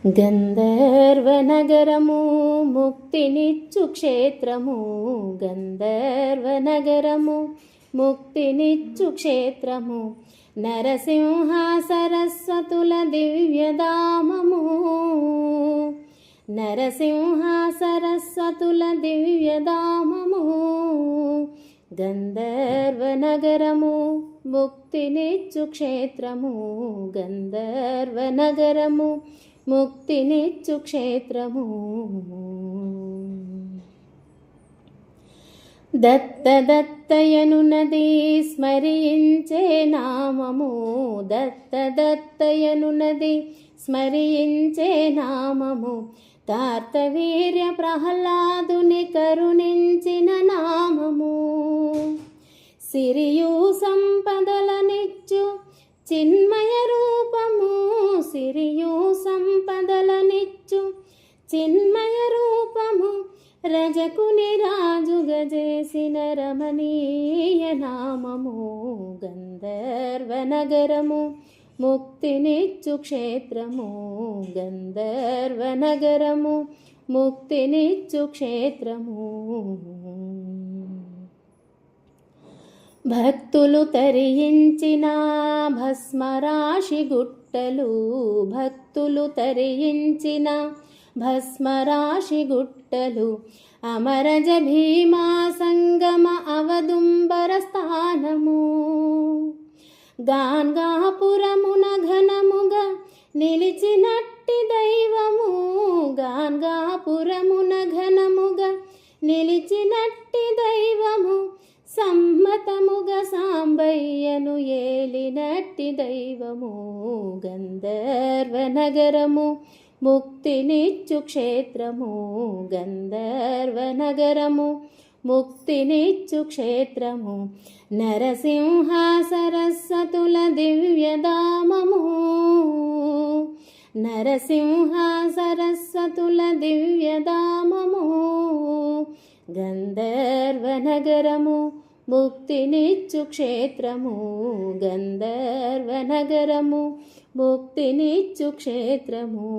గంధర్వనగరము ముక్తినిచ్చు క్షేత్రము, గంధర్వనగరము ముక్తినిచ్చు క్షేత్రము, నరసింహ సరస్వతుల దివ్యధామము, నరసింహ సరస్వతుల దివ్యధామము. గంధర్వనగరము ముక్తినిచ్చు క్షేత్రము, గంధర్వనగరము ముక్తినిచ్చు క్షేత్రము. దత్తదత్తయనునది స్మరించే నామము, దత్తదత్తయనునది స్మరించే నామము, కార్తవీర్య ప్రహ్లాదుని కరుణించిన నామము, సిరియు సంపదలనిచ్చు చిన్మయ రూపము, సిరియు సంపదలనిచ్చు చిన్మయ రూపము, రజకుని రాజుగా చేసిన రమణీయ నామము. గంధర్వనగరము ముక్తినిచ్చు క్షేత్రము, గంధర్వనగరము ముక్తినిచ్చు క్షేత్రము. భక్తులు తరించిన భస్మరాశి గుట్టలు, భక్తులు తరించిన భస్మరాశి గుట్టలు, అమరజ భీమా సంగమ అవదుంబర స్థానము, గాన్గాపురమున ఘనముగా నిలిచినట్టి దైవము, గాన్గాపురమున ఘనముగా నిలిచినట్టి దైవము, సమ్మతముగా సాంబయ్యను ఏలినట్టి దైవము. గంధర్వనగరము ముక్తినిచ్చు క్షేత్రము, గంధర్వనగరము ముక్తినిచ్చు క్షేత్రము, నరసింహ సరస్వతుల దివ్యధామము, నరసింహ సరస్వతుల దివ్యధామము. గంధర్వనగరము ముక్తినిచ్చు క్షేత్రము, గంధర్వనగరము ముక్తినిచ్చు క్షేత్రము.